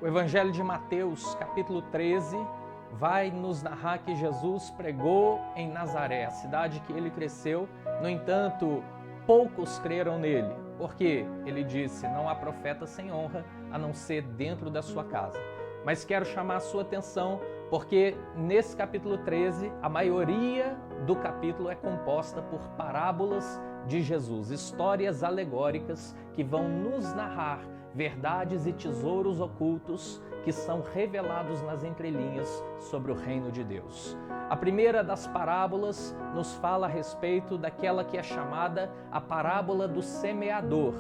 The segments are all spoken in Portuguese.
O Evangelho de Mateus, capítulo 13, vai nos narrar que Jesus pregou em Nazaré, a cidade que ele cresceu. No entanto, poucos creram nele, porque ele disse: não há profeta sem honra, a não ser dentro da sua casa. Mas quero chamar a sua atenção, porque nesse capítulo 13, a maioria do capítulo é composta por parábolas de Jesus, histórias alegóricas que vão nos narrar verdades e tesouros ocultos que são revelados nas entrelinhas sobre o reino de Deus. A primeira das parábolas nos fala a respeito daquela que é chamada a parábola do semeador.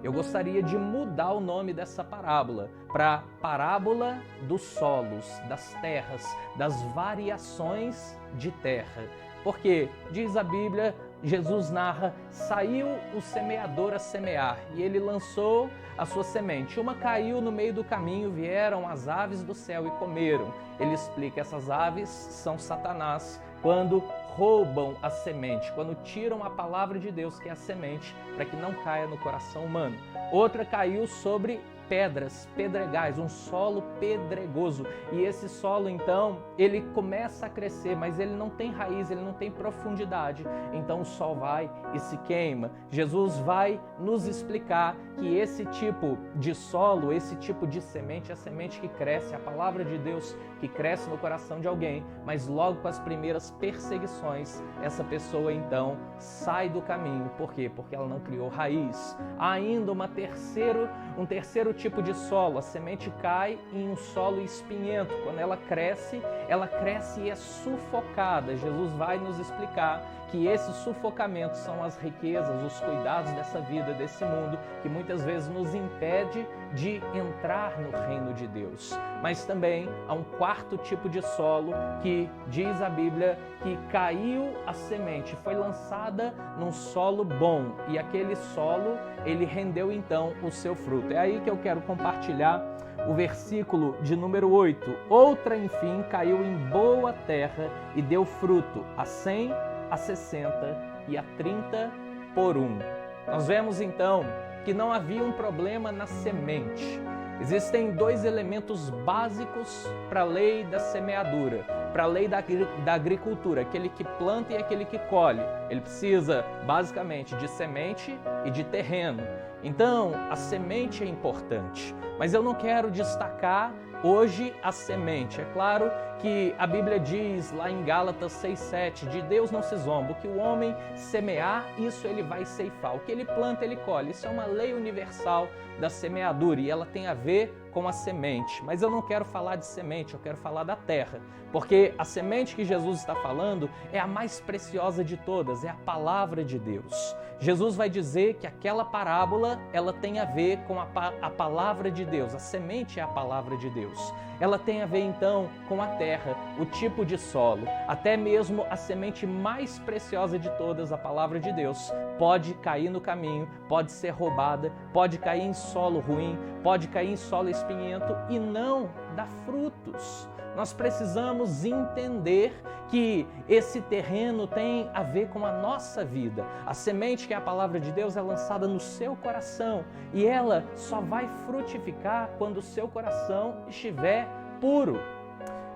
Eu gostaria de mudar o nome dessa parábola para parábola dos solos, das terras, das variações de terra. Porque, diz a Bíblia, Jesus narra, saiu o semeador a semear e ele lançou a sua semente. Uma caiu no meio do caminho, vieram as aves do céu e comeram. Ele explica, essas aves são Satanás, quando roubam a semente, quando tiram a palavra de Deus, que é a semente, para que não caia no coração humano. Outra caiu sobre pedras, pedregais, um solo pedregoso. E esse solo, então, ele começa a crescer, mas ele não tem raiz, ele não tem profundidade. Então o sol vai e se queima. Jesus vai nos explicar que esse tipo de solo, esse tipo de semente, é a semente que cresce, a palavra de Deus que cresce no coração de alguém, mas logo com as primeiras perseguições, essa pessoa então sai do caminho. Por quê? Porque ela não criou raiz. Há ainda um terceiro tipo de solo. A semente cai em um solo espinhento. Quando ela cresce e é sufocada. Jesus vai nos explicar que esses sufocamentos são as riquezas, os cuidados dessa vida, desse mundo, que muitas vezes nos impede de entrar no reino de Deus. Mas também há um quarto tipo de solo que diz a Bíblia que caiu a semente, foi lançada num solo bom, e aquele solo, ele rendeu então o seu fruto. É aí que eu quero compartilhar o versículo de número 8. Outra, enfim, caiu em boa terra e deu fruto a 100, a 60 e a 30 por 1. Nós vemos então que não havia um problema na semente. Existem dois elementos básicos para a lei da semeadura, para a lei da agricultura, aquele que planta e aquele que colhe. Ele precisa basicamente de semente e de terreno. Então, a semente é importante, mas eu não quero destacar hoje a semente. É claro que a Bíblia diz lá em Gálatas 6,7, de Deus não se zomba, o que o homem semear, isso ele vai ceifar. O que ele planta, ele colhe. Isso é uma lei universal da semeadura e ela tem a ver com a semente. Mas eu não quero falar de semente, eu quero falar da terra, porque a semente que Jesus está falando é a mais preciosa de todas, é a palavra de Deus. Jesus vai dizer que aquela parábola, ela tem a ver com a palavra de Deus. A semente é a palavra de Deus. Ela tem a ver então com a terra, o tipo de solo. Até mesmo a semente mais preciosa de todas, a palavra de Deus, pode cair no caminho, pode ser roubada, pode cair em solo ruim, pode cair em solo espinhento e não dar frutos. Nós precisamos entender que esse terreno tem a ver com a nossa vida. A semente, que é a palavra de Deus, é lançada no seu coração e ela só vai frutificar quando o seu coração estiver puro.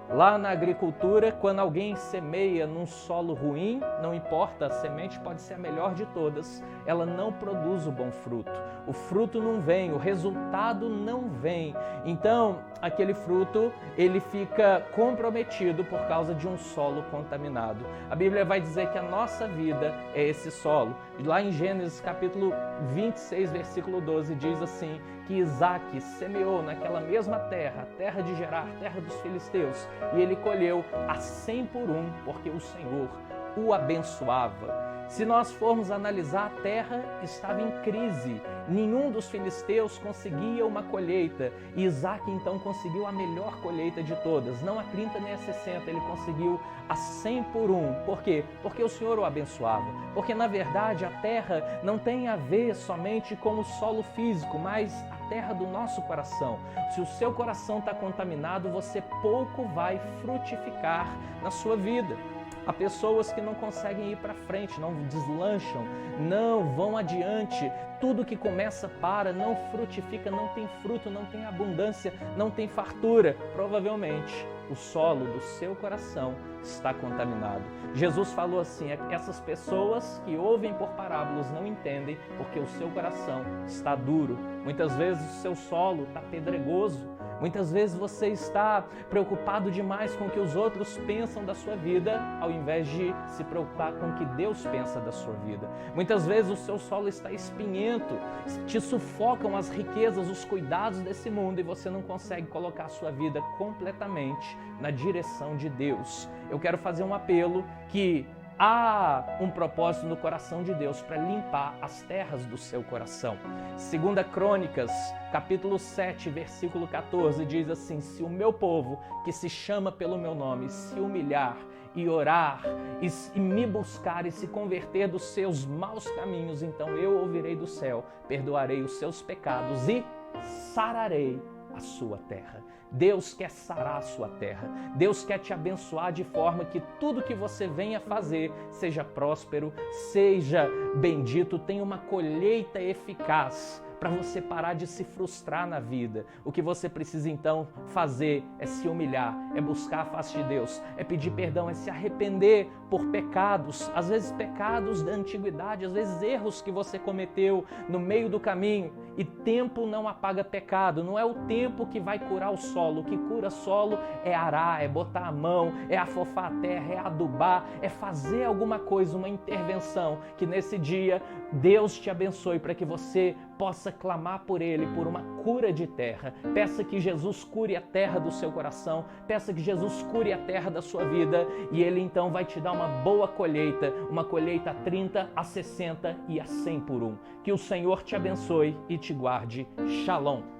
Lá na agricultura, quando alguém semeia num solo ruim, não importa, a semente pode ser a melhor de todas, ela não produz o bom fruto. O fruto não vem, o resultado não vem. Então, aquele fruto, ele fica comprometido por causa de um solo contaminado. A Bíblia vai dizer que a nossa vida é esse solo. Lá em Gênesis capítulo 26, versículo 12, diz assim, que Isaac semeou naquela mesma terra, a terra de Gerar, terra dos filisteus, e ele colheu a 100 por 1, porque o Senhor o abençoava. Se nós formos analisar, a terra estava em crise. Nenhum dos filisteus conseguia uma colheita. E Isaac então conseguiu a melhor colheita de todas. Não a 30 nem a 60, ele conseguiu a 100 por 1. Por quê? Porque o Senhor o abençoava. Porque na verdade a terra não tem a ver somente com o solo físico, mas a terra do nosso coração. Se o seu coração está contaminado, você pouco vai frutificar na sua vida. Há pessoas que não conseguem ir para frente, não deslancham, não vão adiante. Tudo que começa para, não frutifica, não tem fruto, não tem abundância, não tem fartura. Provavelmente o solo do seu coração está contaminado. Jesus falou assim: essas pessoas que ouvem por parábolas não entendem porque o seu coração está duro. Muitas vezes o seu solo está pedregoso. Muitas vezes você está preocupado demais com o que os outros pensam da sua vida, ao invés de se preocupar com o que Deus pensa da sua vida. Muitas vezes o seu solo está espinhento, te sufocam as riquezas, os cuidados desse mundo e você não consegue colocar a sua vida completamente na direção de Deus. Eu quero fazer um apelo que há um propósito no coração de Deus para limpar as terras do seu coração. 2 Crônicas, capítulo 7, versículo 14, diz assim: se o meu povo, que se chama pelo meu nome, se humilhar e orar e me buscar e se converter dos seus maus caminhos, então eu ouvirei do céu, perdoarei os seus pecados e sararei a sua terra. Deus quer sarar a sua terra. Deus quer te abençoar de forma que tudo que você venha fazer seja próspero, seja bendito, tenha uma colheita eficaz para você parar de se frustrar na vida. O que você precisa então fazer é se humilhar, é buscar a face de Deus, é pedir perdão, é se arrepender por pecados, às vezes pecados da antiguidade, às vezes erros que você cometeu no meio do caminho. E tempo não apaga pecado, não é o tempo que vai curar o solo. O que cura solo é arar, é botar a mão, é afofar a terra, é adubar, é fazer alguma coisa, uma intervenção, que nesse dia Deus te abençoe para que você possa clamar por Ele, por uma cura de terra. Peça que Jesus cure a terra do seu coração, peça que Jesus cure a terra da sua vida e Ele então vai te dar uma boa colheita, uma colheita a 30, a 60 e a 100 por um. Que o Senhor te abençoe e te guarde. Shalom.